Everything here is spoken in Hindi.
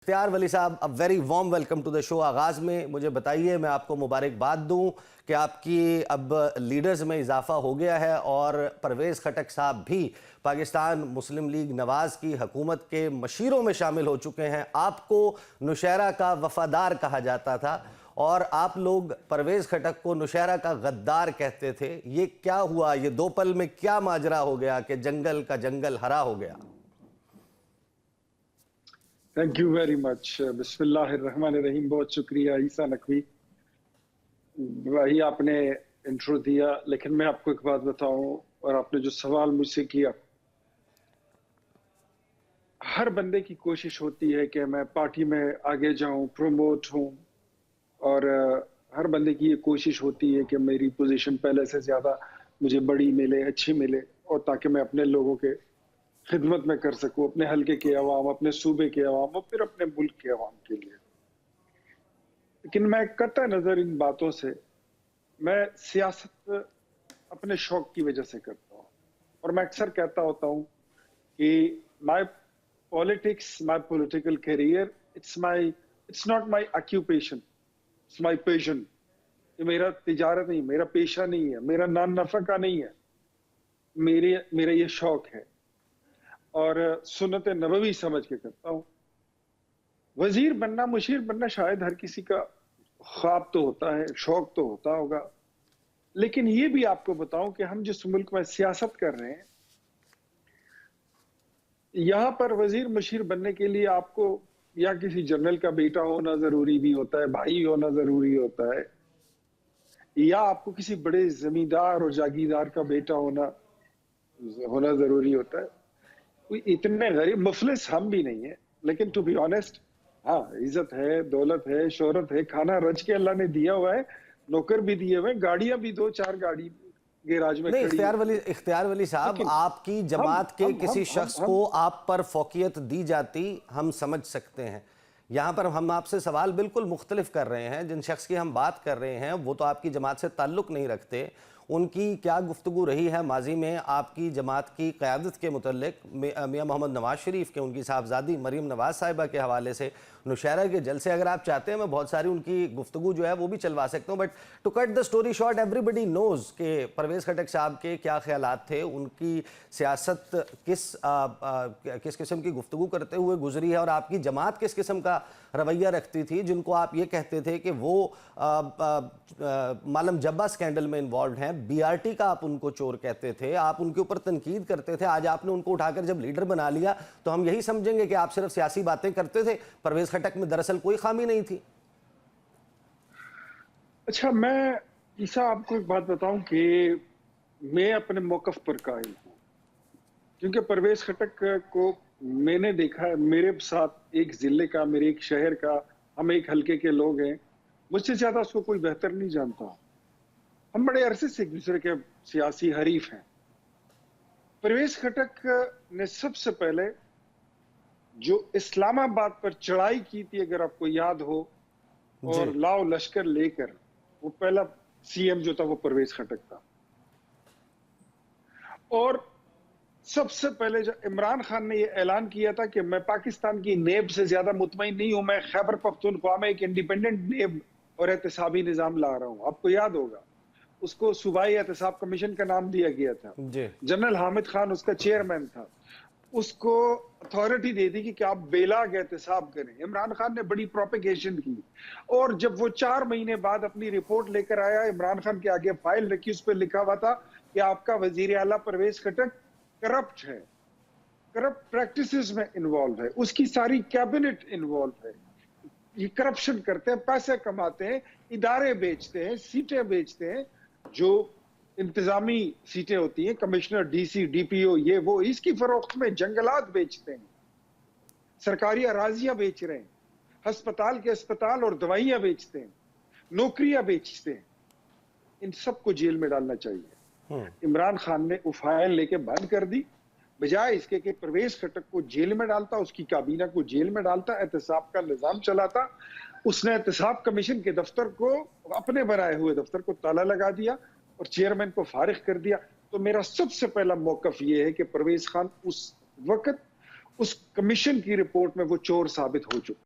इख्तियार Wali sahab, a very warm welcome to the show. आगाज़ में मुझे बताइए, मैं आपको मुबारकबाद दूं कि आपकी अब लीडर्स में इजाफा हो गया है और परवेज़ खटक साहब भी पाकिस्तान मुस्लिम लीग नवाज़ की हुकूमत के मशीरों में शामिल हो चुके हैं। आपको नौशहरा का वफादार कहा जाता था और आप लोग परवेज़ खटक को नौशहरा का गद्दार कहते थे। ये क्या हुआ? ये दो पल में क्या माजरा हो गया कि जंगल का जंगल हरा हो गया? Thank you very much. बिस्मिल्लाहिर्रहमानिर्रहीम। बहुत शुक्रिया ईसा नकवी, वही आपने इंट्रो दिया। लेकिन मैं आपको एक बात बताऊं, और आपने जो सवाल मुझसे किया, हर बंदे की कोशिश होती है कि मैं पार्टी में आगे जाऊं, प्रमोट हूं, और हर बंदे की ये कोशिश होती है कि मेरी पोजीशन पहले से ज्यादा मुझे बड़ी मिले, अच्छी मिले, और ताकि मैं अपने लोगों के खिदमत में कर सकूं, अपने हल्के के अवाम, अपने सूबे के अवाम और फिर अपने मुल्क के अवाम के लिए। लेकिन मैं कतई नजर इन बातों से, मैं सियासत अपने शौक की वजह से करता हूँ। और मैं अक्सर कहता होता हूँ कि my politics, my political career, it's not my occupation, it's my passion. ये मेरा तिजारत नहीं, मेरा पेशा नहीं है, मेरा नान नफा का नहीं है, मेरा ये शौक है और सुन्नत नबवी समझ के करता हूँ। वजीर बनना, मुशीर बनना शायद हर किसी का ख्वाब तो होता है, शौक तो होता होगा। लेकिन ये भी आपको बताऊं कि हम जिस मुल्क में सियासत कर रहे हैं, यहां पर वजीर मुशीर बनने के लिए आपको या किसी जनरल का बेटा होना जरूरी भी होता है, भाई होना जरूरी होता है, या आपको किसी बड़े जमींदार और जागीरदार का बेटा होना जरूरी होता है। कोई इतने गरीब मुफलिस हम भी नहीं है, लेकिन टू बी ऑनेस्ट, हाँ, इज्जत है, दौलत है, शोहरत है, खाना रच के अल्लाह ने दिया हुआ है, नौकर भी दिए हुए, गाड़ियां भी 2-4 गाड़ी गैराज में नहीं, खड़ी हैं। इख्तियार वली साहब, लेकिन आपकी हम जमात के हम किसी हम हम शख्स हम को आप पर फोकियत दी जाती, हम समझ सकते हैं। यहाँ पर हम आपसे सवाल बिल्कुल मुख्तलिफ कर रहे हैं। जिन शख्स की हम बात कर रहे हैं वो तो आपकी जमात से ताल्लुक़ नहीं रखते। उनकी क्या गुफ्तगू रही है माजी में आपकी जमात की क़यादत के मुतल्लिक, मियाँ मोहम्मद नवाज शरीफ के, उनकी साहबजादी मरीम नवाज साहिबा के हवाले से, नौशहरा के जलसे, अगर आप चाहते हैं मैं बहुत सारी उनकी गुफ्तगू जो है वो भी चलवा सकता हूँ। But to cut the story short, everybody knows कि परवेज़ खटक साहब के क्या ख्यालात थे, उनकी सियासत किस किस्म की गुफ्तगू करते हुए गुजरी है और आपकी जमात किस किस्म का रवैया रखती थी, जिनको आप ये कहते थे कि वो मालम जब्बा स्कैंडल में इन्वॉल्व हैं। बीआरटी का आप उनको चोर कहते थे, आप उनके ऊपर तनकीद करते थे। आज आपने उनको उठाकर जब लीडर बना लिया तो हम यही समझेंगे कि आप सिर्फ सियासी बातें करते थे, परवेज़ खटक में दरअसल कोई खामी नहीं थी। अच्छा, मैं ईसा आपको एक बात बताऊं कि मैं अपने मौकफ पर कायम हूं, क्योंकि परवेज खटक को मैंने देखा है। मेरे साथ एक जिले का, मेरे एक शहर का, हम एक हल्के के लोग हैं, मुझसे ज्यादा उसको कोई बेहतर नहीं जानता। हम बड़े अरसे से एक दूसरे के सियासी हरीफ हैं। परवेज खटक ने सबसे पहले जो इस्लामाबाद पर चढ़ाई की थी, अगर आपको याद हो, जी। और लाओ लश्कर लेकर, वो पहला सीएम जो था वो परवेज खटक था। और सबसे पहले जब इमरान खान ने यह ऐलान किया था कि मैं पाकिस्तान की नेब से ज्यादा मुतमईन नहीं हूं, मैं खैबर पख्तूनख्वा में एक इंडिपेंडेंट नेब और एहतसाबी निजाम ला रहा हूं, आपको याद होगा, उसको सूबाई एहतसाब कमीशन का नाम दिया गया था। जी। जनरल हामिद खान उसका चेयरमैन था। उसको अथॉरिटी दे दी कि आप बेलाग एहतसाब करें। इमरान खान ने बड़ी प्रोपेगेशन की, और जब वो 4 महीने बाद अपनी रिपोर्ट लेकर आया, इमरान खान के आगे फाइल रखी, उस पर लिखा हुआ था कि आपका वजीर आला परवेज खटक करप्ट है, करप्ट प्रैक्टिसेस में इन्वॉल्व है, उसकी सारी कैबिनेट इन्वॉल्व है, ये करप्शन करते हैं, पैसे कमाते हैं, इदारे बेचते हैं, सीटें बेचते हैं, जो इंतजामी सीटें होती हैं, कमिश्नर, डीसी, डीपीओ, ये वो, इसकी फरोख्त में जंगलात बेचते हैं, सरकारी अराजियां बेच रहे हैं, अस्पताल के अस्पताल और दवाइयां बेचते हैं, नौकरियां बेचते हैं। इन सबको जेल में डालना चाहिए। इमरान खान ने वो फाइल लेके बंद कर दी, बजाय इसके कि परवेज खटक को जेल में डालता, उसकी काबीना को जेल में डालता, एहतसाब का निजाम चलाता। उसने एहतसाब कमीशन के दफ्तर को, अपने बनाए हुए दफ्तर को ताला लगा दिया और चेयरमैन को फारिग कर दिया। तो मेरा सबसे पहला मौकफ यह है कि परवेज खान उस वक्त उस कमीशन की रिपोर्ट में वो चोर साबित हो चुका।